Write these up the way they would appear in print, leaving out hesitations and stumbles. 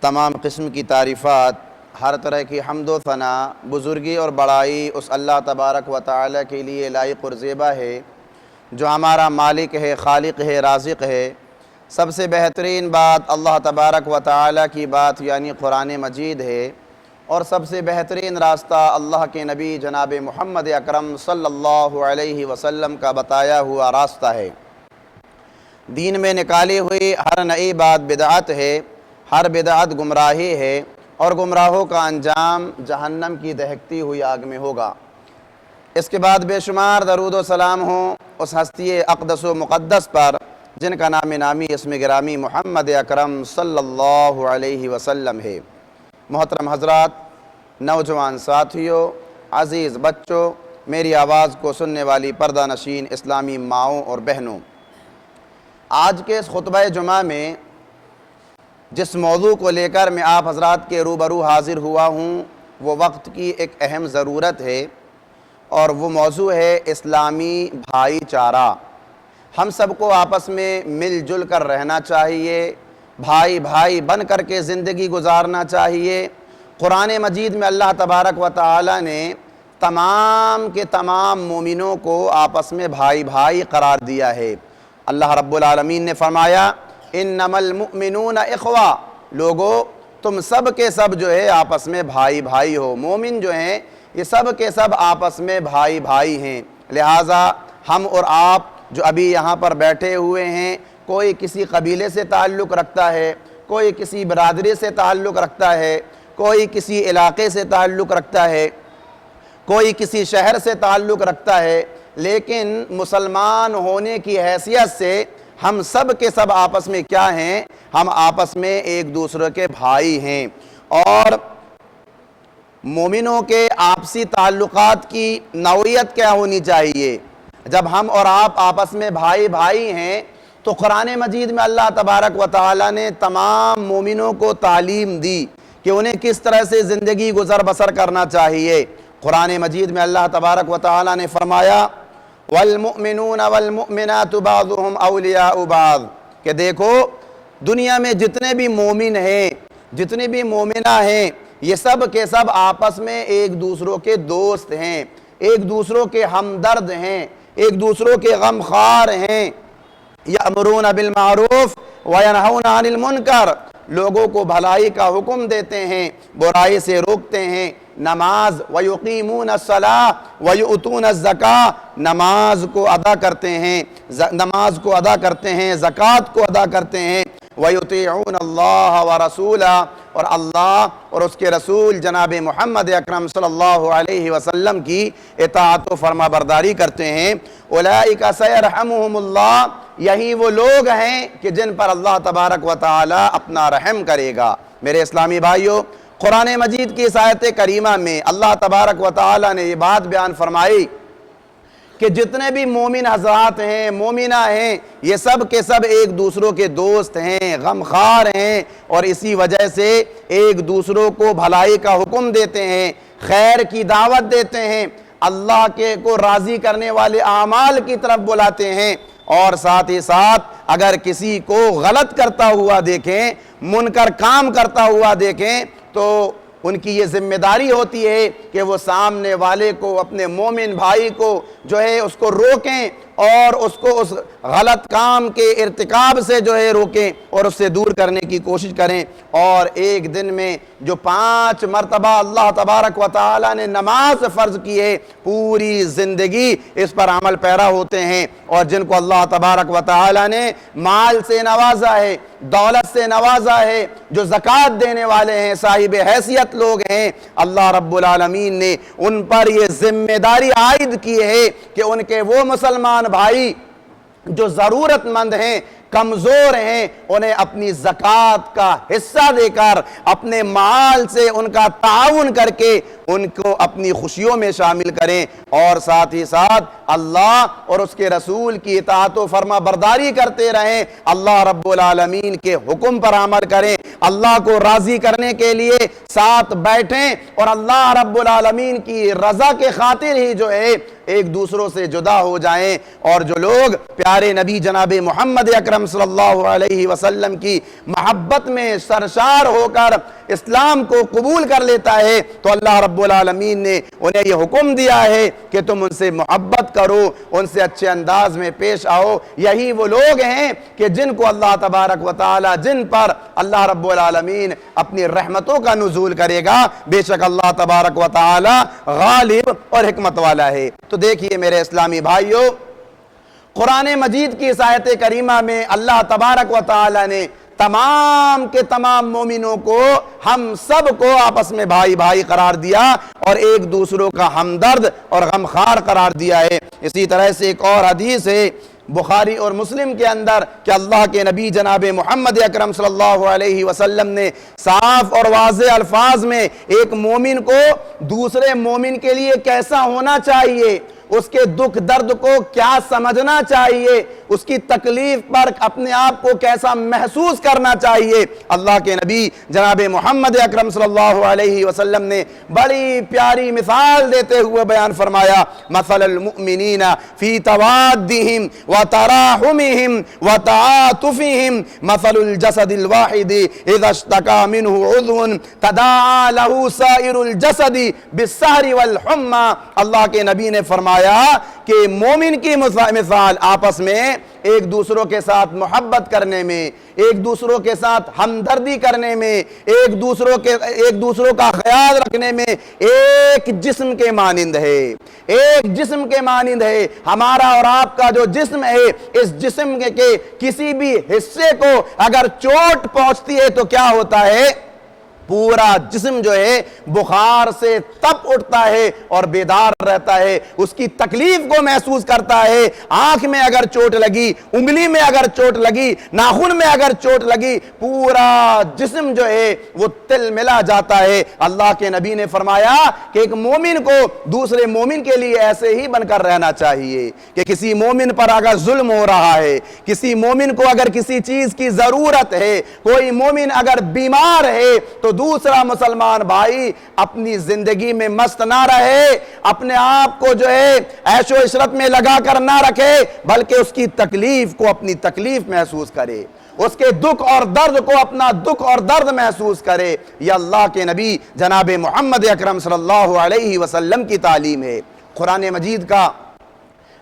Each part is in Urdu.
تمام قسم کی تعریفات، ہر طرح کی حمد و ثنا، بزرگی اور بڑائی اس اللہ تبارک و تعالی کے لیے لائق اور زیبا ہے جو ہمارا مالک ہے، خالق ہے، رازق ہے۔ سب سے بہترین بات اللہ تبارک و تعالی کی بات یعنی قرآن مجید ہے، اور سب سے بہترین راستہ اللہ کے نبی جناب محمد اکرم صلی اللہ علیہ وسلم کا بتایا ہوا راستہ ہے۔ دین میں نکالی ہوئی ہر نئی بات بدعت ہے، ہر بدعت گمراہی ہے، اور گمراہوں کا انجام جہنم کی دہکتی ہوئی آگ میں ہوگا۔ اس کے بعد بے شمار درود و سلام ہوں اس ہستی اقدس و مقدس پر جن کا نام نامی اسم گرامی محمد اکرم صلی اللہ علیہ وسلم ہے۔ محترم حضرات، نوجوان ساتھیوں، عزیز بچوں، میری آواز کو سننے والی پردہ نشین اسلامی ماؤں اور بہنوں، آج کے اس خطبہ جمعہ میں جس موضوع کو لے کر میں آپ حضرات کے روبرو حاضر ہوا ہوں وہ وقت کی ایک اہم ضرورت ہے، اور وہ موضوع ہے اسلامی بھائی چارہ۔ ہم سب کو آپس میں مل جل کر رہنا چاہیے، بھائی بھائی بن کر کے زندگی گزارنا چاہیے۔ قرآن مجید میں اللہ تبارک و تعالی نے تمام کے تمام مومنوں کو آپس میں بھائی بھائی قرار دیا ہے۔ اللہ رب العالمین نے فرمایا انما المؤمنون اخوہ، لوگو تم سب کے سب جو ہے آپس میں بھائی بھائی ہو۔ مومن جو ہیں یہ سب کے سب آپس میں بھائی بھائی ہیں۔ لہٰذا ہم اور آپ جو ابھی یہاں پر بیٹھے ہوئے ہیں، کوئی کسی قبیلے سے تعلق رکھتا ہے، کوئی کسی برادری سے تعلق رکھتا ہے، کوئی کسی علاقے سے تعلق رکھتا ہے، کوئی کسی شہر سے تعلق رکھتا ہے، لیکن مسلمان ہونے کی حیثیت سے ہم سب کے سب آپس میں کیا ہیں؟ ہم آپس میں ایک دوسرے کے بھائی ہیں۔ اور مومنوں کے آپسی تعلقات کی نوعیت کیا ہونی چاہیے؟ جب ہم اور آپ آپس میں بھائی بھائی ہیں تو قرآن مجید میں اللہ تبارک و تعالی نے تمام مومنوں کو تعلیم دی کہ انہیں کس طرح سے زندگی گزر بسر کرنا چاہیے۔ قرآن مجید میں اللہ تبارک و تعالی نے فرمایا والمؤمنون والمؤمنات بعضهم اولیاء بعض، کہ دیکھو دنیا میں جتنے بھی مومن ہیں، جتنے بھی مومنہ ہیں، یہ سب کے سب آپس میں ایک دوسروں کے دوست ہیں، ایک دوسروں کے ہمدرد ہیں، ایک دوسروں کے غمخوار ہیں۔ یأمرون بالمعروف وینہون عن المنکر، لوگوں کو بھلائی کا حکم دیتے ہیں، برائی سے روکتے ہیں۔ نماز ویقیمون الصلاۃ ویؤتون الزکاۃ، نماز کو ادا کرتے ہیں، نماز کو ادا کرتے ہیں، زکوٰۃ کو ادا کرتے ہیں۔ ویطیعون اللہ ورسولہ، اور اللہ اور اس کے رسول جناب محمد اکرم صلی اللہ علیہ وسلم کی اطاعت و فرما برداری کرتے ہیں۔ اولئک سیرحمہم اللہ، یہی وہ لوگ ہیں کہ جن پر اللہ تبارک و تعالی اپنا رحم کرے گا۔ میرے اسلامی بھائیوں، قرآن مجید کی اس آیت کریمہ میں اللہ تبارک و تعالی نے یہ بات بیان فرمائی کہ جتنے بھی مومن حضرات ہیں، مومنہ ہیں، یہ سب کے سب ایک دوسروں کے دوست ہیں، غمخوار ہیں، اور اسی وجہ سے ایک دوسروں کو بھلائی کا حکم دیتے ہیں، خیر کی دعوت دیتے ہیں، اللہ کے کو راضی کرنے والے اعمال کی طرف بلاتے ہیں، اور ساتھ ہی ساتھ اگر کسی کو غلط کرتا ہوا دیکھیں، منکر کام کرتا ہوا دیکھیں، تو ان کی یہ ذمہ داری ہوتی ہے کہ وہ سامنے والے کو، اپنے مومن بھائی کو جو ہے اس کو روکیں، اور اس کو اس غلط کام کے ارتکاب سے جو ہے روکیں اور اس سے دور کرنے کی کوشش کریں۔ اور ایک دن میں جو 5 مرتبہ اللہ تبارک و تعالی نے نماز فرض کی ہے، پوری زندگی اس پر عمل پیرا ہوتے ہیں۔ اور جن کو اللہ تبارک و تعالی نے مال سے نوازا ہے، دولت سے نوازا ہے، جو زکوٰۃ دینے والے ہیں، صاحب حیثیت لوگ ہیں، اللہ رب العالمین نے ان پر یہ ذمہ داری عائد کی ہے کہ ان کے وہ مسلمان بھائی جو ضرورت مند ہیں، کمزور ہیں، انہیں اپنی زکوٰۃ کا حصہ دے کر، اپنے مال سے ان کا تعاون کر کے ان کو اپنی خوشیوں میں شامل کریں، اور ساتھ ہی ساتھ اللہ اور اس کے رسول کی اطاعت و فرما برداری کرتے رہیں، اللہ رب العالمین کے حکم پر عمل کریں، اللہ کو راضی کرنے کے لیے ساتھ بیٹھیں، اور اللہ رب العالمین کی رضا کے خاطر ہی جو ہے ایک دوسروں سے جدا ہو جائیں۔ اور جو لوگ پیارے نبی جناب محمد اکرم صلی اللہ علیہ وسلم کی محبت میں سرشار ہو کر اسلام کو قبول کر لیتا ہے، تو اللہ رب العالمین نے انہیں یہ حکم دیا ہے کہ تم ان سے محبت کرو، ان سے اچھے انداز میں پیش آؤ۔ یہی وہ لوگ ہیں کہ جن کو اللہ تبارک و تعالی، جن پر اللہ رب العالمین اپنی رحمتوں کا نزول کرے گا۔ بے شک اللہ تبارک و تعالی غالب اور حکمت والا ہے۔ تو دیکھیے میرے اسلامی بھائیوں، قرآن مجید کی اس آیت کریمہ میں اللہ تبارک و تعالی نے تمام کے تمام مومنوں کو، ہم سب کو آپس میں بھائی بھائی قرار دیا اور ایک دوسروں کا ہمدرد اور غمخوار قرار دیا ہے۔ اسی طرح سے ایک اور حدیث ہے بخاری اور مسلم کے اندر کہ اللہ کے نبی جناب محمد اکرم صلی اللہ علیہ وسلم نے صاف اور واضح الفاظ میں ایک مومن کو دوسرے مومن کے لیے کیسا ہونا چاہیے، اس کے دکھ درد کو کیا سمجھنا چاہیے، اس کی تکلیف پر اپنے آپ کو کیسا محسوس کرنا چاہیے، اللہ کے نبی جناب محمد اکرم صلی اللہ علیہ وسلم نے بڑی پیاری مثال دیتے ہوئے بیان فرمایا، مثل المؤمنین فی توادہم وتراحمہم وتعاطفہم مثل الجسد الواحد اذا اشتکا منہ عضو تداعی لہ سائر الجسد بالسہر والحمى۔ اللہ کے نبی نے فرمایا کہ مومن کی مثال آپس میں ایک دوسروں کے ساتھ محبت کرنے میں، ایک دوسروں کے ساتھ ہمدردی کرنے میں، ایک دوسروں کا خیال رکھنے میں ایک جسم کے مانند ہے، ایک جسم کے مانند ہے۔ ہمارا اور آپ کا جو جسم ہے، اس جسم کے کسی بھی حصے کو اگر چوٹ پہنچتی ہے تو کیا ہوتا ہے؟ پورا جسم جو ہے بخار سے تپ اٹھتا ہے اور بیدار رہتا ہے، اس کی تکلیف کو محسوس کرتا ہے۔ آنکھ میں اگر چوٹ لگی، انگلی میں اگر چوٹ لگی، ناخن میں اگر چوٹ لگی، پورا جسم جو ہے وہ تل ملا جاتا ہے۔ اللہ کے نبی نے فرمایا کہ ایک مومن کو دوسرے مومن کے لیے ایسے ہی بن کر رہنا چاہیے کہ کسی مومن پر اگر ظلم ہو رہا ہے، کسی مومن کو اگر کسی چیز کی ضرورت ہے، کوئی مومن اگر بیمار ہے، تو دوسرا مسلمان بھائی اپنی زندگی میں مست نہ رہے، اپنے آپ کو جو ہے عیش و عشرت میں لگا کر نہ رکھے، بلکہ اس کی تکلیف کو اپنی تکلیف محسوس کرے، اس کے دکھ اور درد کو اپنا دکھ اور درد محسوس کرے۔ یہ اللہ کے نبی جناب محمد اکرم صلی اللہ علیہ وسلم کی تعلیم ہے۔ قرآن مجید کا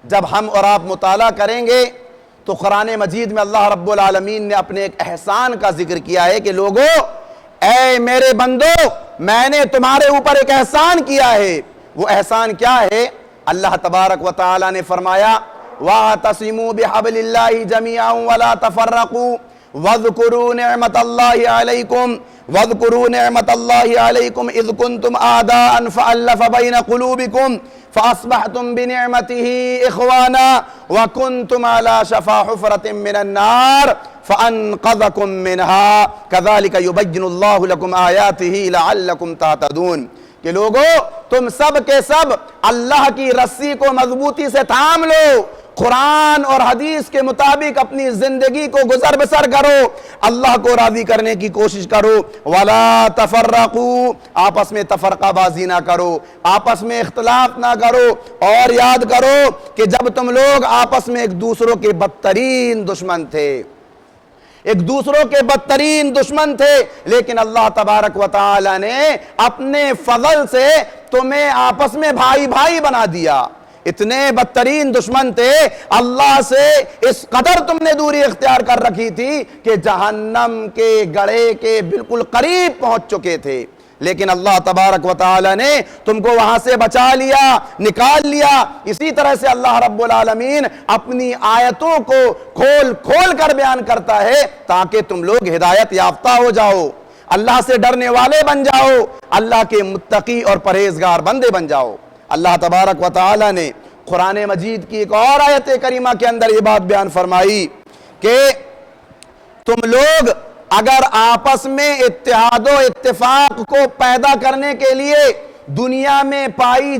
جب ہم اور آپ مطالعہ کریں گے تو قرآن مجید میں اللہ رب العالمین نے اپنے ایک احسان کا ذکر کیا ہے کہ لوگوں، اے میرے بندو، میں نے تمہارے اوپر ایک احسان کیا ہے۔ وہ احسان کیا ہے؟ اللہ تبارک و تعالی نے فرمایا وَاعْتَصِمُوا بِحَبْلِ اللَّهِ جَمِيعًا وَلَا تَفَرَّقُوا وَاذْكُرُوا نِعْمَةَ اللَّهِ عَلَيْكُمْ إِذْ كُنْتُمْ أَعْدَاءً فَأَلَّفَ بَيْنَ قُلُوبِكُمْ فَأَصْبَحْتُمْ بِنِعْمَتِهِ إِخْوَانًا وَكُنْتُمْ عَلَى شَفَا حُفْرَةٍ مِّنَ النَّارِ فَأَنْقَذَكُمْ مِنْهَا كَذَلِكَ يُبَيِّنُ اللَّهُ لَكُمْ آيَاتِهِ لَعَلَّكُمْ تَهْتَدُونَ۔ کہ لوگو تم سب کے سب اللہ کی رسی کو مضبوطی سے تھام لو، قرآن اور حدیث کے مطابق اپنی زندگی کو گزر بسر کرو، اللہ کو راضی کرنے کی کوشش کرو۔ وَلَا تَفَرَّقُوا، آپس میں تفرقہ بازی نہ کرو، آپس میں اختلاف نہ کرو، اور یاد کرو کہ جب تم لوگ آپس میں ایک دوسروں کے بدترین دشمن تھے، ایک دوسروں کے بدترین دشمن تھے، لیکن اللہ تبارک و تعالی نے اپنے فضل سے تمہیں آپس میں بھائی بھائی بنا دیا۔ اتنے بدترین دشمن تھے، اللہ سے اس قدر تم نے دوری اختیار کر رکھی تھی کہ جہنم کے گڑھے کے بالکل قریب پہنچ چکے تھے، لیکن اللہ تبارک و تعالی نے تم کو وہاں سے بچا لیا، نکال لیا۔ اسی طرح سے اللہ رب العالمین اپنی آیتوں کو کھول کھول کر بیان کرتا ہے تاکہ تم لوگ ہدایت یافتہ ہو جاؤ، اللہ سے ڈرنے والے بن جاؤ، اللہ کے متقی اور پرہیزگار بندے بن جاؤ۔ اللہ تبارک و تعالی نے قرآن مجید کی ایک اور آیت کریمہ کے اندر یہ بات بیان فرمائی کہ تم لوگ اگر آپس میں اتحاد و اتفاق کو پیدا کرنے کے لیے دنیا میں پائے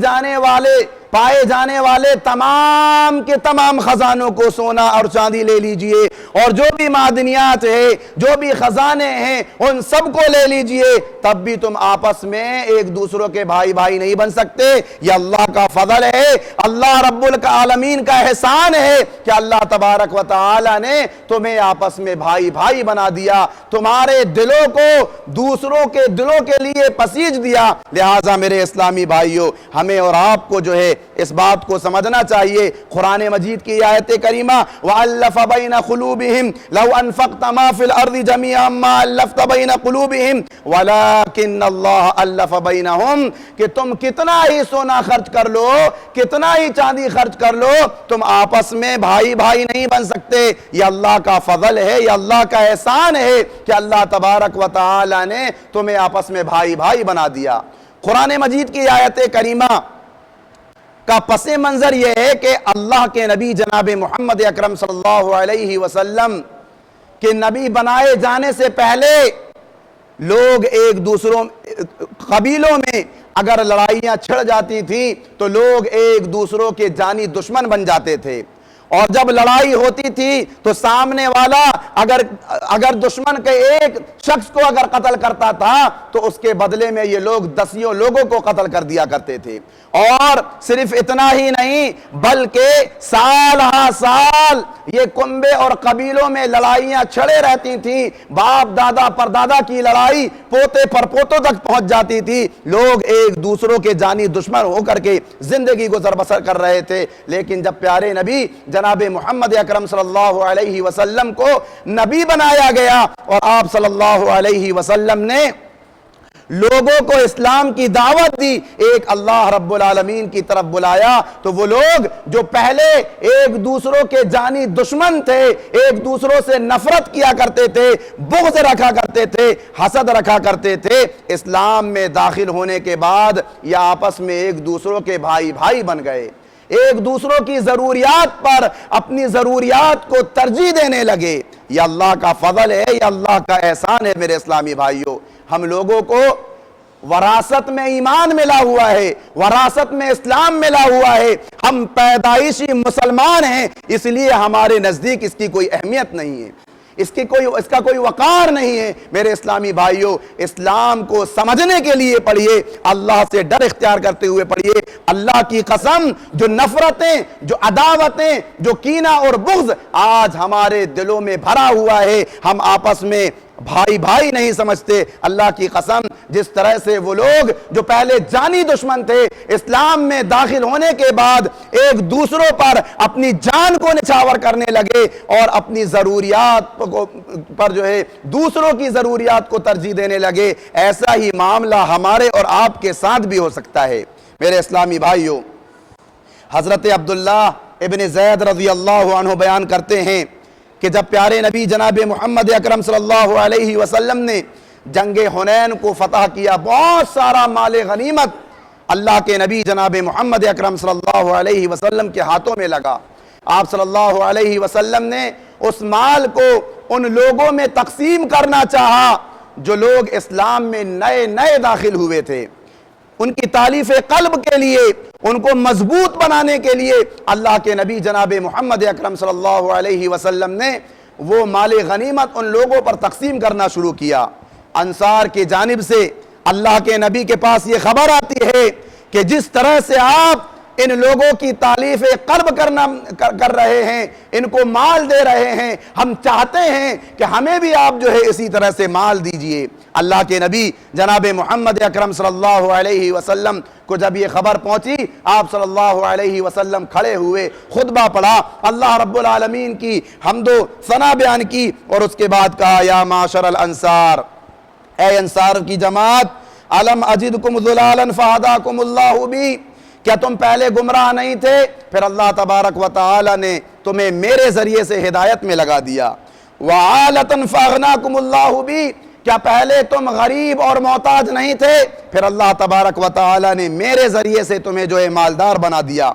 جانے والے تمام کے تمام خزانوں کو سونا اور چاندی لے لیجئے، اور جو بھی معدنیات ہیں، جو بھی خزانے ہیں، ان سب کو لے لیجئے، تب بھی تم آپس میں ایک دوسروں کے بھائی بھائی نہیں بن سکتے۔ یہ اللہ کا فضل ہے، اللہ رب العالمین کا احسان ہے کہ اللہ تبارک و تعالی نے تمہیں آپس میں بھائی بھائی بنا دیا، تمہارے دلوں کو دوسروں کے دلوں کے لیے پسیج دیا۔ لہٰذا میرے اسلامی بھائیوں، ہمیں اور آپ کو جو ہے اس بات کو سمجھنا چاہیے۔ قرآن مجید کی آیت کریمہ وَأَلَّفَ بَيْنَ قُلُوبِهِمْ لَوْ أَنفَقْتَ مَا فِي الْأَرْضِ جَمِيعًا مَا أَلَّفْتَ بَيْنَ قُلُوبِهِمْ وَلَكِنَّ اللَّهَ أَلَّفَ بَيْنَهُمْ، کہ تم کتنا ہی سونا خرچ کر لو، کتنا ہی چاندی خرچ کر لو، تم آپس میں بھائی بھائی نہیں بن سکتے۔ یہ اللہ کا فضل ہے، یہ اللہ کا احسان ہے کہ اللہ تبارک و تعالی نے تمہیں آپس میں بھائی بھائی بنا دیا۔ قرآن مجید کی آیت کریمہ کا پس منظر یہ ہے کہ اللہ کے نبی جناب محمد اکرم صلی اللہ علیہ وسلم کے نبی بنائے جانے سے پہلے لوگ ایک دوسروں قبیلوں میں اگر لڑائیاں چھڑ جاتی تھی تو لوگ ایک دوسروں کے جانی دشمن بن جاتے تھے، اور جب لڑائی ہوتی تھی تو سامنے والا اگر دشمن کے ایک شخص کو اگر قتل کرتا تھا تو اس کے بدلے میں یہ لوگ 10 لوگوں کو قتل کر دیا کرتے تھے۔ اور صرف اتنا ہی نہیں بلکہ سال ہا سال یہ کنبے اور قبیلوں میں لڑائیاں چھڑے رہتی تھیں، باپ دادا پر دادا کی لڑائی پوتے پر پوتوں تک پہنچ جاتی تھی، لوگ ایک دوسروں کے جانی دشمن ہو کر کے زندگی گزر بسر کر رہے تھے۔ لیکن جب پیارے نبی جناب محمد اکرم صلی اللہ علیہ وسلم کو نبی بنایا گیا اور آپ صلی اللہ علیہ وسلم نے لوگوں کو اسلام کی دعوت دی، ایک اللہ رب العالمین کی طرف بلایا، تو وہ لوگ جو پہلے ایک دوسروں کے جانی دشمن تھے، ایک دوسروں سے نفرت کیا کرتے تھے، بغض رکھا کرتے تھے، حسد رکھا کرتے تھے، اسلام میں داخل ہونے کے بعد یہ آپس میں ایک دوسروں کے بھائی بھائی بن گئے، ایک دوسروں کی ضروریات پر اپنی ضروریات کو ترجیح دینے لگے۔ یہ اللہ کا فضل ہے، یہ اللہ کا احسان ہے میرے اسلامی بھائیوں۔ ہم لوگوں کو وراثت میں ایمان ملا ہوا ہے، وراثت میں اسلام ملا ہوا ہے، ہم پیدائشی مسلمان ہیں، اس لیے ہمارے نزدیک اس کی کوئی اہمیت نہیں ہے، اس کا کوئی وقار نہیں ہے۔ میرے اسلامی بھائیوں، اسلام کو سمجھنے کے لیے پڑھیے، اللہ سے ڈر اختیار کرتے ہوئے پڑھیے۔ اللہ کی قسم، جو نفرتیں، جو عداوتیں، جو کینہ اور بغض آج ہمارے دلوں میں بھرا ہوا ہے، ہم آپس میں بھائی بھائی نہیں سمجھتے۔ اللہ کی قسم، جس طرح سے وہ لوگ جو پہلے جانی دشمن تھے، اسلام میں داخل ہونے کے بعد ایک دوسروں پر اپنی جان کو نچھاور کرنے لگے اور اپنی ضروریات پر جو ہے دوسروں کی ضروریات کو ترجیح دینے لگے، ایسا ہی معاملہ ہمارے اور آپ کے ساتھ بھی ہو سکتا ہے۔ میرے اسلامی بھائیوں، حضرت عبداللہ ابن زید رضی اللہ عنہ بیان کرتے ہیں کہ جب پیارے نبی جناب محمد اکرم صلی اللہ علیہ وسلم نے جنگ حنین کو فتح کیا، بہت سارا مال غنیمت اللہ کے نبی جناب محمد اکرم صلی اللہ علیہ وسلم کے ہاتھوں میں لگا۔ آپ صلی اللہ علیہ وسلم نے اس مال کو ان لوگوں میں تقسیم کرنا چاہا جو لوگ اسلام میں نئے نئے داخل ہوئے تھے، ان کی تالیف قلب کے لیے، ان کو مضبوط بنانے کے لیے اللہ کے نبی جناب محمد اکرم صلی اللہ علیہ وسلم نے وہ مال غنیمت ان لوگوں پر تقسیم کرنا شروع کیا۔ انصار کی جانب سے اللہ کے نبی کے پاس یہ خبر آتی ہے کہ جس طرح سے آپ ان لوگوں کی تالیف قلب کر رہے ہیں، ان کو مال دے رہے ہیں، ہم چاہتے ہیں کہ ہمیں بھی آپ جو ہے اسی طرح سے مال دیجئے۔ اللہ کے نبی جناب محمد اکرم صلی اللہ علیہ وسلم کو جب یہ خبر پہنچی، آپ صلی اللہ علیہ وسلم کھڑے ہوئے، خطبہ پڑھا، اللہ رب العالمین کی حمد و ثنا بیان کی، اور اس کے بعد کہا یا معاشر الانصار، اے انصار کی جماعت، الم اجدکم ضلالا فہداکم اللہ بی، کیا تم پہلے گمراہ نہیں تھے، پھر اللہ تبارک و تعالی نے تمہیں میرے ذریعے سے ہدایت میں لگا دیا۔ وعالۃ فاغناکم اللہ بی، کیا پہلے تم غریب اور محتاج نہیں تھے، پھر اللہ تبارک و تعالی نے میرے ذریعے سے تمہیں جو ہے مالدار بنا دیا۔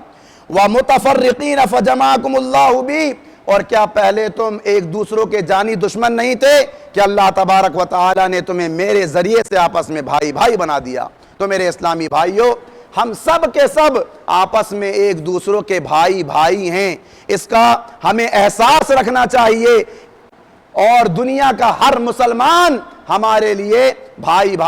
ومتفرقین فجمعکم اللہ بی، اور کیا پہلے تم ایک دوسروں کے جانی دشمن نہیں تھے کہ اللہ تبارک و تعالی نے تمہیں میرے ذریعے سے آپس میں بھائی بھائی بنا دیا۔ تو میرے اسلامی بھائیوں، ہم سب کے سب آپس میں ایک دوسروں کے بھائی بھائی ہیں، اس کا ہمیں احساس رکھنا چاہیے، اور دنیا کا ہر مسلمان ہمارے لیے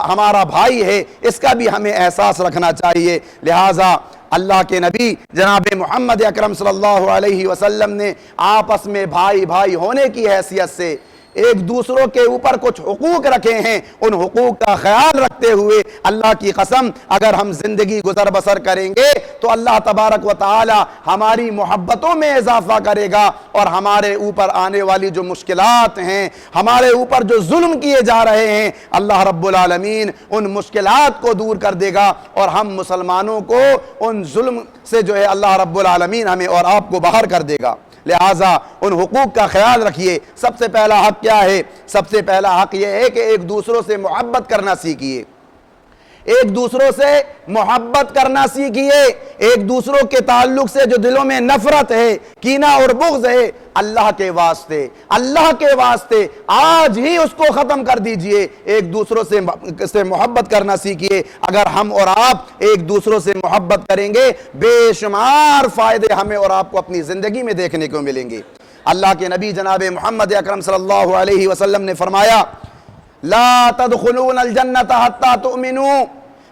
ہمارا بھائی ہے، اس کا بھی ہمیں احساس رکھنا چاہیے۔ لہٰذا اللہ کے نبی جناب محمد اکرم صلی اللہ علیہ وسلم نے آپس میں بھائی بھائی ہونے کی حیثیت سے ایک دوسروں کے اوپر کچھ حقوق رکھے ہیں، ان حقوق کا خیال رکھتے ہوئے اللہ کی قسم اگر ہم زندگی گزر بسر کریں گے تو اللہ تبارک و تعالی ہماری محبتوں میں اضافہ کرے گا، اور ہمارے اوپر آنے والی جو مشکلات ہیں، ہمارے اوپر جو ظلم کیے جا رہے ہیں، اللہ رب العالمین ان مشکلات کو دور کر دے گا، اور ہم مسلمانوں کو ان ظلم سے جو ہے اللہ رب العالمین ہمیں اور آپ کو باہر کر دے گا۔ لہٰذا ان حقوق کا خیال رکھیے۔ سب سے پہلا حق کیا ہے؟ سب سے پہلا حق یہ ہے کہ ایک دوسروں سے محبت کرنا سیکھیے، ایک دوسروں سے محبت کرنا سیکھیے، ایک دوسروں کے تعلق سے جو دلوں میں نفرت ہے، کینہ اور بغض ہے، اللہ کے واسطے آج ہی اس کو ختم کر دیجئے، ایک دوسروں سے محبت کرنا سیکھیے۔ اگر ہم اور آپ ایک دوسروں سے محبت کریں گے، بے شمار فائدے ہمیں اور آپ کو اپنی زندگی میں دیکھنے کو ملیں گے۔ اللہ کے نبی جناب محمد اکرم صلی اللہ علیہ وسلم نے فرمایا، لا تدخلون الجنت حتی تؤمنوا،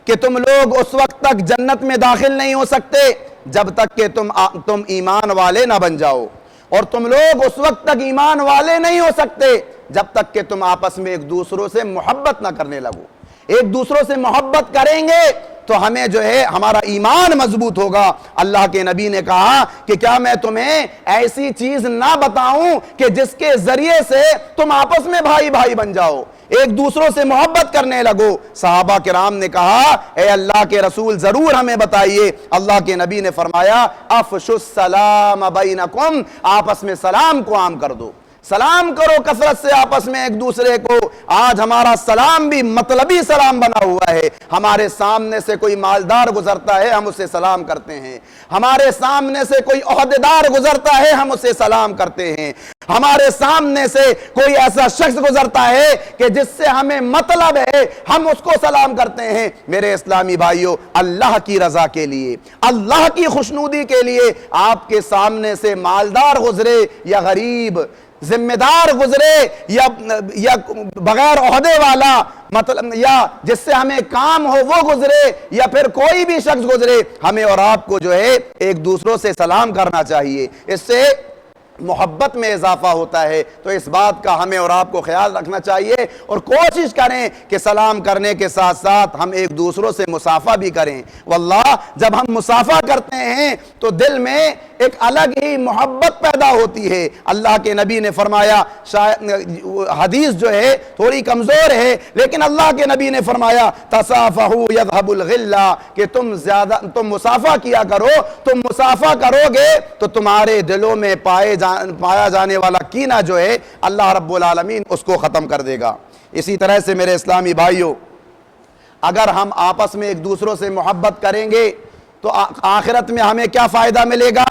کہ تم لوگ اس وقت تک جنت میں داخل نہیں ہو سکتے جب تک کہ تم ایمان والے نہ بن جاؤ، اور تم لوگ اس وقت تک ایمان والے نہیں ہو سکتے جب تک کہ تم آپس میں ایک دوسروں سے محبت نہ کرنے لگو۔ ایک دوسروں سے محبت کریں گے تو ہمیں جو ہے ہمارا ایمان مضبوط ہوگا۔ اللہ کے نبی نے کہا کہ کیا میں تمہیں ایسی چیز نہ بتاؤں کہ جس کے ذریعے سے تم آپس میں بھائی بھائی بن جاؤ، ایک دوسروں سے محبت کرنے لگو۔ صحابہ کرام نے کہا اے اللہ کے رسول ضرور ہمیں بتائیے۔ اللہ کے نبی نے فرمایا افشوا السلام بینکم، آپس میں سلام کو عام کر دو، سلام کرو کثرت سے آپس میں ایک دوسرے کو۔ آج ہمارا سلام بھی مطلبی سلام بنا ہوا ہے، ہمارے سامنے سے کوئی مالدار گزرتا ہے ہم اسے سلام کرتے ہیں، ہمارے سامنے سے کوئی عہدیدار گزرتا ہے ہم اسے سلام کرتے ہیں، ہمارے سامنے سے کوئی ایسا شخص گزرتا ہے کہ جس سے ہمیں مطلب ہے ہم اس کو سلام کرتے ہیں۔ میرے اسلامی بھائیوں، اللہ کی رضا کے لیے، اللہ کی خوشنودی کے لیے آپ کے سامنے سے مالدار گزرے یا غریب، ذمہ دار گزرے یا بغیر عہدے والا، مطلب یا جس سے ہمیں کام ہو وہ گزرے، یا پھر کوئی بھی شخص گزرے، ہمیں اور آپ کو جو ہے ایک دوسروں سے سلام کرنا چاہیے، اس سے محبت میں اضافہ ہوتا ہے۔ تو اس بات کا ہمیں اور آپ کو خیال رکھنا چاہیے، اور کوشش کریں کہ سلام کرنے کے ساتھ ساتھ ہم ایک دوسروں سے مصافحہ بھی کریں۔ واللہ جب ہم مصافحہ کرتے ہیں تو دل میں ایک الگ ہی محبت پیدا ہوتی ہے۔ اللہ کے نبی نے فرمایا، حدیث جو ہے تھوڑی کمزور ہے لیکن اللہ کے نبی نے فرمایا تصافحوا یذهب الغلہ، کہ تم مصافحہ کیا کرو، تم مصافحہ کرو گے تو تمہارے دلوں میں پایا جانے والا کینہ جو ہے اللہ رب العالمین اس کو ختم کر دے گا۔ اسی طرح سے میرے اسلامی بھائیوں، اگر ہم آپس میں ایک دوسروں سے محبت کریں گے تو آخرت میں ہمیں کیا فائدہ ملے گا؟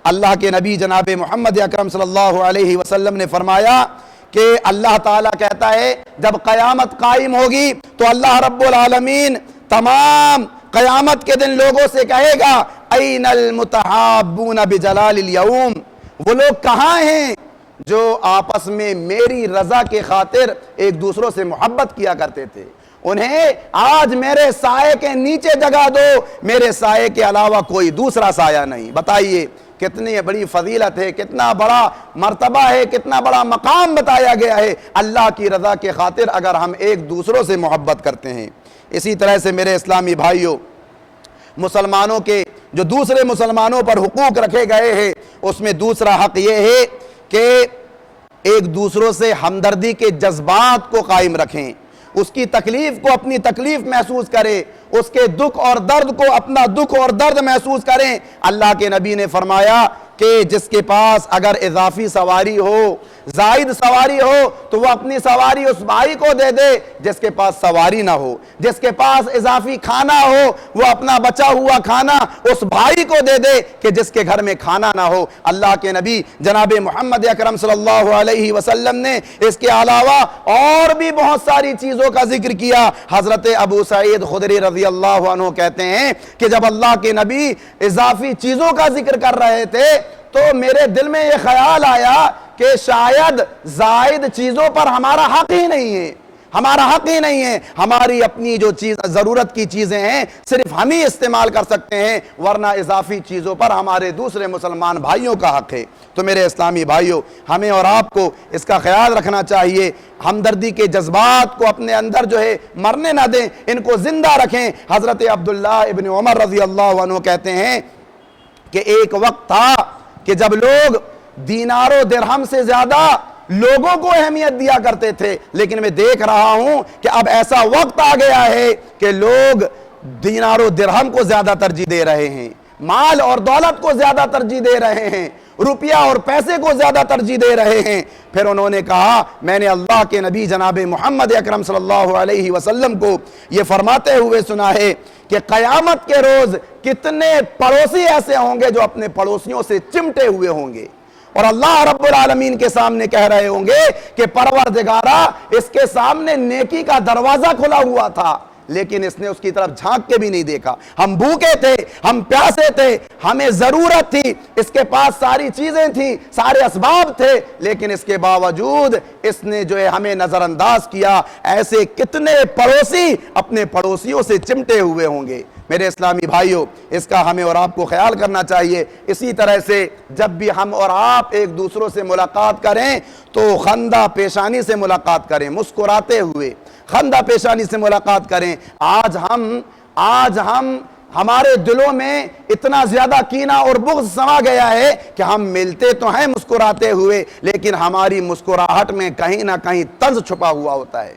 اللہ کے نبی جناب محمد اکرم صلی اللہ علیہ وسلم نے فرمایا کہ اللہ تعالیٰ کہتا ہے جب قیامت قائم ہوگی تو اللہ رب العالمین تمام قیامت کے دن لوگوں سے کہے گا این المتحابون بجلال الیوم، وہ لوگ کہاں ہیں جو آپس میں میری رضا کے خاطر ایک دوسروں سے محبت کیا کرتے تھے؟ انہیں آج میرے سائے کے نیچے جگہ دو، میرے سائے کے علاوہ کوئی دوسرا سایہ نہیں۔ بتائیے کتنی بڑی فضیلت ہے، کتنا بڑا مرتبہ ہے، کتنا بڑا مقام بتایا گیا ہے اللہ کی رضا کے خاطر اگر ہم ایک دوسروں سے محبت کرتے ہیں۔ اسی طرح سے میرے اسلامی بھائیوں، مسلمانوں کے جو دوسرے مسلمانوں پر حقوق رکھے گئے ہیں اس میں دوسرا حق یہ ہے کہ ایک دوسروں سے ہمدردی کے جذبات کو قائم رکھیں، اس کی تکلیف کو اپنی تکلیف محسوس کریں، اس کے دکھ اور درد کو اپنا دکھ اور درد محسوس کریں۔ اللہ کے نبی نے فرمایا کہ جس کے پاس اگر اضافی سواری ہو، زائد سواری ہو، تو وہ اپنی سواری اس بھائی کو دے دے جس کے پاس سواری نہ ہو، جس کے پاس اضافی کھانا ہو وہ اپنا بچا ہوا کھانا اس بھائی کو دے دے کہ جس کے گھر میں کھانا نہ ہو۔ اللہ کے نبی جناب محمد اکرم صلی اللہ علیہ وسلم نے اس کے علاوہ اور بھی بہت ساری چیزوں کا ذکر کیا۔ حضرت ابو سعید خدری رضی اللہ عنہ کہتے ہیں کہ جب اللہ کے نبی اضافی چیزوں کا ذکر کر رہے تھے تو میرے دل میں یہ خیال آیا کہ شاید زائد چیزوں پر ہمارا حق ہی نہیں ہے، ہمارا حق ہی نہیں ہے، ہماری اپنی جو چیز ضرورت کی چیزیں ہیں صرف ہم ہی استعمال کر سکتے ہیں، ورنہ اضافی چیزوں پر ہمارے دوسرے مسلمان بھائیوں کا حق ہے۔ تو میرے اسلامی بھائیوں، ہمیں اور آپ کو اس کا خیال رکھنا چاہیے، ہمدردی کے جذبات کو اپنے اندر جو ہے مرنے نہ دیں، ان کو زندہ رکھیں۔ حضرت عبداللہ ابن عمر رضی اللہ عنہ کہتے ہیں کہ ایک وقت تھا کہ جب لوگ دینار و درہم سے زیادہ لوگوں کو اہمیت دیا کرتے تھے، لیکن میں دیکھ رہا ہوں کہ اب ایسا وقت آ گیا ہے کہ لوگ دینار و درہم کو زیادہ ترجیح دے رہے ہیں، مال اور دولت کو زیادہ ترجیح دے رہے ہیں، روپیہ اور پیسے کو زیادہ ترجیح دے رہے ہیں۔ پھر انہوں نے کہا، میں نے اللہ کے نبی جناب محمد اکرم صلی اللہ علیہ وسلم کو یہ فرماتے ہوئے سنا ہے کہ قیامت کے روز کتنے پڑوسی ایسے ہوں گے جو اپنے پڑوسیوں سے چمٹے ہوئے ہوں گے، اور اللہ رب العالمین کے سامنے کہہ رہے ہوں گے کہ پروردگارا، اس کے سامنے نیکی کا دروازہ کھلا ہوا تھا لیکن اس نے اس کی طرف جھانک کے بھی نہیں دیکھا۔ ہم بھوکے تھے، ہم پیاسے تھے، ہمیں ضرورت تھی، اس کے پاس ساری چیزیں تھیں، سارے اسباب تھے، لیکن اس کے باوجود اس نے جو ہے ہمیں نظر انداز کیا۔ ایسے کتنے پڑوسی اپنے پڑوسیوں سے چمٹے ہوئے ہوں گے۔ میرے اسلامی بھائیوں، اس کا ہمیں اور آپ کو خیال کرنا چاہیے۔ اسی طرح سے جب بھی ہم اور آپ ایک دوسروں سے ملاقات کریں تو خندہ پیشانی سے ملاقات کریں، مسکراتے ہوئے خندہ پیشانی سے ملاقات کریں۔ آج ہم ہمارے دلوں میں اتنا زیادہ کینہ اور بغض سما گیا ہے کہ ہم ملتے تو ہیں مسکراتے ہوئے، لیکن ہماری مسکراہٹ میں کہیں نہ کہیں طنز چھپا ہوا ہوتا ہے،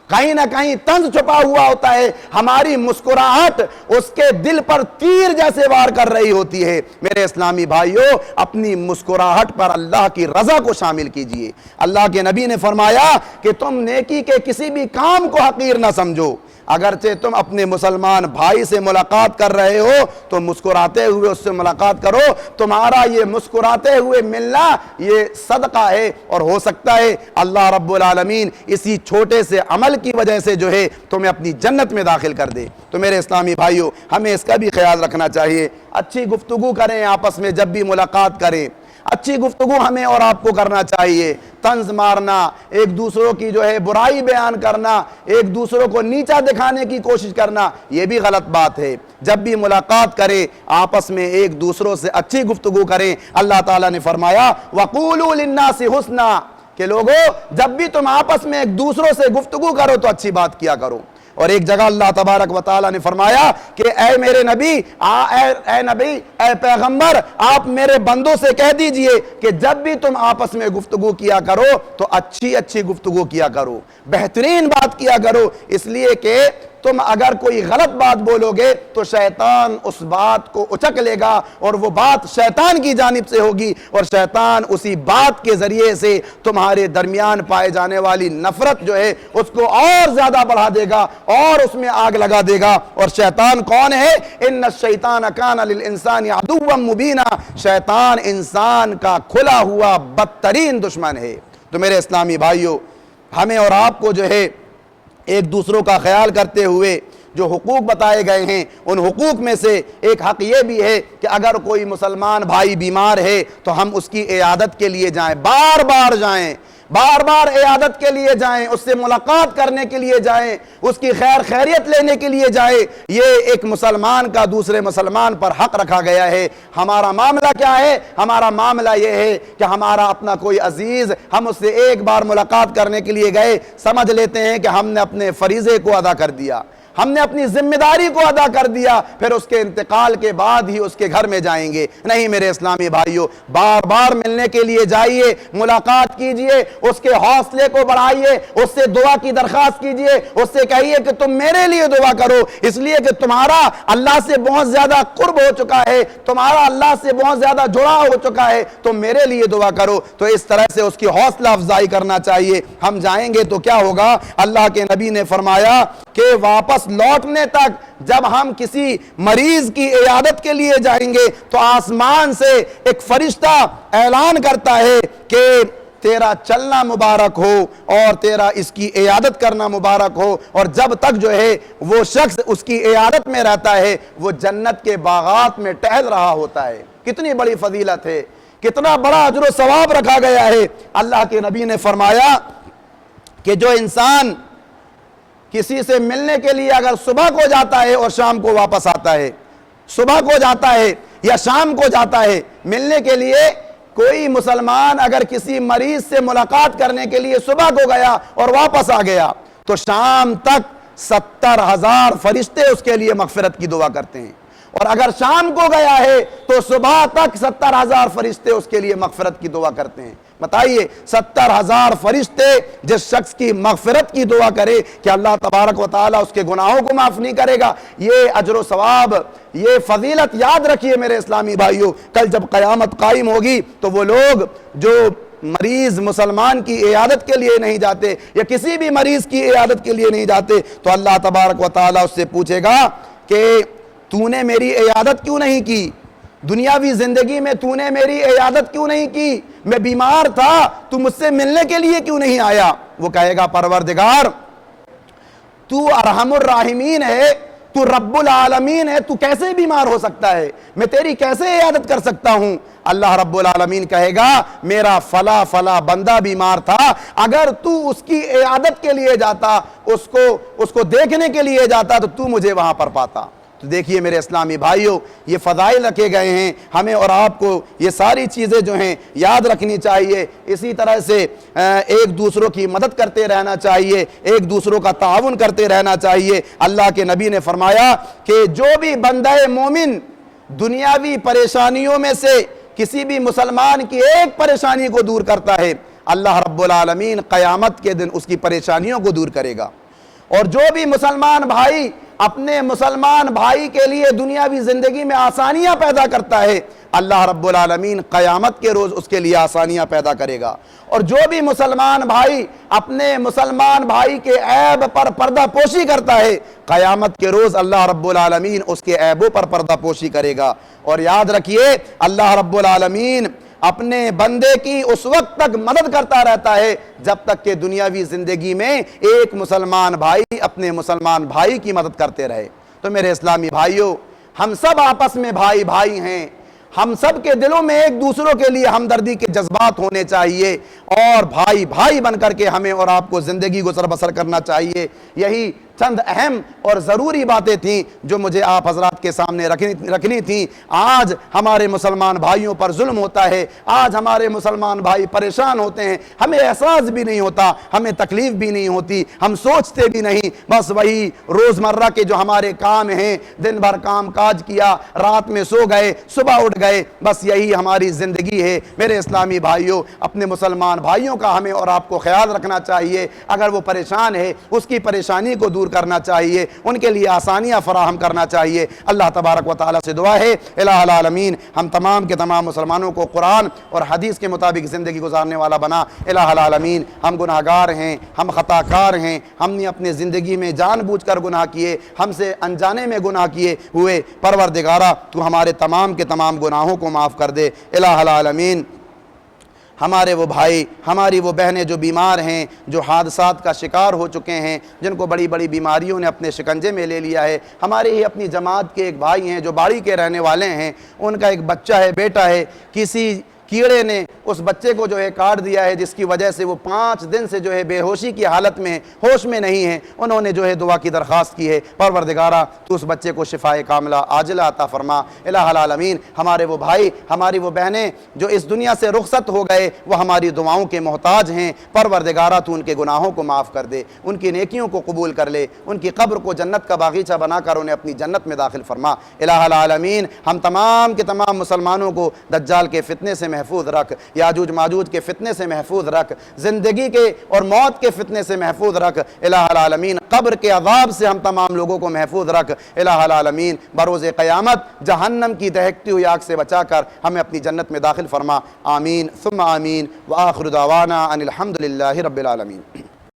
کہیں نہ کہیں طنز چھپا ہوا ہوتا ہے۔ ہماری مسکراہٹ اس کے دل پر تیر جیسے وار کر رہی ہوتی ہے۔ میرے اسلامی بھائیوں، اپنی مسکراہٹ پر اللہ کی رضا کو شامل کیجئے۔ اللہ کے نبی نے فرمایا کہ تم نیکی کے کسی بھی کام کو حقیر نہ سمجھو، اگرچہ تم اپنے مسلمان بھائی سے ملاقات کر رہے ہو تو مسکراتے ہوئے اس سے ملاقات کرو۔ تمہارا یہ مسکراتے ہوئے ملنا یہ صدقہ ہے، اور ہو سکتا ہے اللہ رب العالمین اسی چھوٹے سے عمل کی وجہ سے جو ہے تمہیں اپنی جنت میں داخل کر دے۔ تو میرے اسلامی بھائیوں، ہمیں اس کا بھی خیال رکھنا چاہیے۔ اچھی گفتگو کریں، آپس میں جب بھی ملاقات کریں اچھی گفتگو ہمیں اور آپ کو کرنا چاہیے۔ طنز مارنا، ایک دوسروں کی جو ہے برائی بیان کرنا، ایک دوسروں کو نیچا دکھانے کی کوشش کرنا، یہ بھی غلط بات ہے۔ جب بھی ملاقات کریں آپس میں ایک دوسروں سے اچھی گفتگو کریں۔ اللہ تعالیٰ نے فرمایا وَقُولُوا لِلنَّاسِ حُسْنًا، کہ لوگو جب بھی تم آپس میں ایک دوسروں سے گفتگو کرو تو اچھی بات کیا کرو۔ اور ایک جگہ اللہ تبارک و تعالیٰ نے فرمایا کہ اے میرے نبی، اے پیغمبر، آپ میرے بندوں سے کہہ دیجئے کہ جب بھی تم آپس میں گفتگو کیا کرو تو اچھی گفتگو کیا کرو، بہترین بات کیا کرو، اس لیے کہ تم اگر کوئی غلط بات بولو گے تو شیطان اس بات کو اچک لے گا اور وہ بات شیطان کی جانب سے ہوگی، اور شیطان اسی بات کے ذریعے سے تمہارے درمیان پائے جانے والی نفرت جو ہے اس کو اور زیادہ بڑھا دے گا اور اس میں آگ لگا دے گا۔ اور شیطان کون ہے؟ ان الشیطان کان للانسان عدوا مبینا، شیطان انسان کا کھلا ہوا بدترین دشمن ہے۔ تو میرے اسلامی بھائیوں، ہمیں اور آپ کو جو ہے ایک دوسروں کا خیال کرتے ہوئے جو حقوق بتائے گئے ہیں ان حقوق میں سے ایک حق یہ بھی ہے کہ اگر کوئی مسلمان بھائی بیمار ہے تو ہم اس کی عیادت کے لیے جائیں، بار بار عیادت کے لیے جائیں، اس سے ملاقات کرنے کے لیے جائیں، اس کی خیریت لینے کے لیے جائیں۔ یہ ایک مسلمان کا دوسرے مسلمان پر حق رکھا گیا ہے۔ ہمارا معاملہ کیا ہے؟ ہمارا معاملہ یہ ہے کہ ہمارا اپنا کوئی عزیز، ہم اس سے ایک بار ملاقات کرنے کے لیے گئے، سمجھ لیتے ہیں کہ ہم نے اپنے فریضے کو ادا کر دیا، ہم نے اپنی ذمہ داری کو ادا کر دیا، پھر اس کے انتقال کے بعد ہی اس کے گھر میں جائیں گے۔ نہیں میرے اسلامی بھائیوں، بار بار ملنے کے لیے جائیے، ملاقات کیجئے، اس کے حوصلے کو بڑھائیے، اس سے دعا کی درخواست کیجئے، اس سے کہیے کہ تم میرے لیے دعا کرو، اس لیے کہ تمہارا اللہ سے بہت زیادہ قرب ہو چکا ہے، تمہارا اللہ سے بہت زیادہ جڑاؤ ہو چکا ہے، تم میرے لیے دعا کرو۔ تو اس طرح سے اس کی حوصلہ افزائی کرنا چاہیے۔ ہم جائیں گے تو کیا ہوگا؟ اللہ کے نبی نے فرمایا کہ واپس لوٹنے تک جب ہم کسی مریض کی عیادت کے لیے جائیں گے تو آسمان سے ایک فرشتہ اعلان کرتا ہے کہ تیرا چلنا مبارک ہو اور تیرا اس کی عیادت کرنا مبارک ہو، اور جب تک جو ہے وہ شخص اس کی عیادت میں رہتا ہے وہ جنت کے باغات میں ٹہل رہا ہوتا ہے۔ کتنی بڑی فضیلت ہے، کتنا بڑا اجر و ثواب رکھا گیا ہے۔ اللہ کے نبی نے فرمایا کہ جو انسان کسی سے ملنے کے لیے اگر صبح کو جاتا ہے اور شام کو واپس آتا ہے، صبح کو جاتا ہے یا شام کو جاتا ہے ملنے کے لیے، کوئی مسلمان اگر کسی مریض سے ملاقات کرنے کے لیے صبح کو گیا اور واپس آ گیا تو شام تک 70,000 فرشتے اس کے لیے مغفرت کی دعا کرتے ہیں، اور اگر شام کو گیا ہے تو صبح تک 70,000 فرشتے اس کے لیے مغفرت کی دعا کرتے ہیں۔ بتائیے 70,000 فرشتے جس شخص کی مغفرت کی دعا کرے کہ اللہ تبارک و تعالیٰ اس کے گناہوں کو معاف نہیں کرے گا؟ یہ اجر و ثواب، یہ فضیلت یاد رکھیے میرے اسلامی بھائیوں۔ کل جب قیامت قائم ہوگی تو وہ لوگ جو مریض مسلمان کی عیادت کے لیے نہیں جاتے یا کسی بھی مریض کی عیادت کے لیے نہیں جاتے تو اللہ تبارک و تعالیٰ اس سے پوچھے گا کہ تو نے میری عیادت کیوں نہیں کی؟ دنیاوی زندگی میں تو نے میری عیادت کیوں نہیں کی؟ میں بیمار تھا، تو مجھ سے ملنے کے لیے کیوں نہیں آیا؟ وہ کہے گا پروردگار تو ارحم الراحمین ہے، تو رب العالمین ہے، تو کیسے بیمار ہو سکتا ہے؟ میں تیری کیسے عیادت کر سکتا ہوں؟ اللہ رب العالمین کہے گا میرا فلا فلا بندہ بیمار تھا، اگر تو اس کی عیادت کے لیے جاتا، اس کو دیکھنے کے لیے جاتا تو مجھے وہاں پر پاتا۔ تو دیکھیے میرے اسلامی بھائیوں، یہ فضائل رکھے گئے ہیں، ہمیں اور آپ کو یہ ساری چیزیں جو ہیں یاد رکھنی چاہیے۔ اسی طرح سے ایک دوسروں کی مدد کرتے رہنا چاہیے، ایک دوسروں کا تعاون کرتے رہنا چاہیے۔ اللہ کے نبی نے فرمایا کہ جو بھی بندہ مومن دنیاوی پریشانیوں میں سے کسی بھی مسلمان کی ایک پریشانی کو دور کرتا ہے، اللہ رب العالمین قیامت کے دن اس کی پریشانیوں کو دور کرے گا۔ اور جو بھی مسلمان بھائی اپنے مسلمان بھائی کے لیے دنیاوی زندگی میں آسانیاں پیدا کرتا ہے، اللہ رب العالمین قیامت کے روز اس کے لیے آسانیاں پیدا کرے گا۔ اور جو بھی مسلمان بھائی اپنے مسلمان بھائی کے عیب پر پردہ پوشی کرتا ہے، قیامت کے روز اللہ رب العالمین اس کے عیبوں پر پردہ پوشی کرے گا۔ اور یاد رکھیے اللہ رب العالمین اپنے بندے کی اس وقت تک مدد کرتا رہتا ہے جب تک کہ دنیاوی زندگی میں ایک مسلمان بھائی اپنے مسلمان بھائی کی مدد کرتے رہے۔ تو میرے اسلامی بھائیوں، ہم سب آپس میں بھائی بھائی ہیں، ہم سب کے دلوں میں ایک دوسروں کے لیے ہمدردی کے جذبات ہونے چاہیے، اور بھائی بھائی بن کر کے ہمیں اور آپ کو زندگی گزر بسر کرنا چاہیے۔ یہی چند اہم اور ضروری باتیں تھیں جو مجھے آپ حضرات کے سامنے رکھنی تھیں۔ آج ہمارے مسلمان بھائیوں پر ظلم ہوتا ہے، آج ہمارے مسلمان بھائی پریشان ہوتے ہیں، ہمیں احساس بھی نہیں ہوتا، ہمیں تکلیف بھی نہیں ہوتی، ہم سوچتے بھی نہیں، بس وہی روزمرہ کے جو ہمارے کام ہیں، دن بھر کام کاج کیا، رات میں سو گئے، صبح اٹھ گئے، بس یہی ہماری زندگی ہے۔ میرے اسلامی بھائیوں، اپنے مسلمان بھائیوں کا ہمیں اور آپ کو خیال رکھنا چاہیے۔ اگر وہ پریشان ہے اس کی پریشانی کو دور کرنا چاہیے، ان کے لیے آسانیاں فراہم کرنا چاہیے۔ اللہ تبارک و تعالیٰ سے دعا ہے الہ العالمین ہم تمام کے تمام مسلمانوں کو قرآن اور حدیث کے مطابق زندگی گزارنے والا بنا۔ الہ العالمین ہم گناہ گار ہیں، ہم خطا کار ہیں، ہم نے اپنے زندگی میں جان بوجھ کر گناہ کیے، ہم سے انجانے میں گناہ کیے ہوئے، پروردگارہ تو ہمارے تمام کے تمام گناہوں کو معاف کر دے۔ الہ العالمین ہمارے وہ بھائی، ہماری وہ بہنیں جو بیمار ہیں، جو حادثات کا شکار ہو چکے ہیں، جن کو بڑی بڑی بیماریوں نے اپنے شکنجے میں لے لیا ہے، ہمارے ہی اپنی جماعت کے ایک بھائی ہیں جو باڑی کے رہنے والے ہیں، ان کا ایک بچہ ہے، بیٹا ہے، کیڑے نے اس بچے کو جو ہے کاٹ دیا ہے، جس کی وجہ سے وہ 5 دن سے جو ہے بے ہوشی کی حالت میں ہوش میں نہیں ہیں۔ انہوں نے جو ہے دعا کی درخواست کی ہے، پروردگارہ تو اس بچے کو شفائے کاملہ عاجلہ عطا فرما۔ الہ العالمین ہمارے وہ بھائی، ہماری وہ بہنیں جو اس دنیا سے رخصت ہو گئے، وہ ہماری دعاؤں کے محتاج ہیں۔ پروردگارہ تو ان کے گناہوں کو معاف کر دے، ان کی نیکیوں کو قبول کر لے، ان کی قبر کو جنت کا باغیچہ بنا کر انہیں اپنی جنت میں داخل فرما۔ الہ العالمین ہم تمام کے تمام مسلمانوں کو دجال کے فتنے سے محفوظ رکھ، یاجوج ماجوج کے فتنے سے محفوظ رکھ، زندگی کے اور موت کے فتنے سے محفوظ رکھ۔ الہ العالمین قبر کے عذاب سے ہم تمام لوگوں کو محفوظ رکھ۔ الہ العالمین بروز قیامت جہنم کی دہکتی ہوئی آگ سے بچا کر ہمیں اپنی جنت میں داخل فرما۔ آمین ثم آمین، وآخر دعوانا ان الحمد للہ رب العالمین۔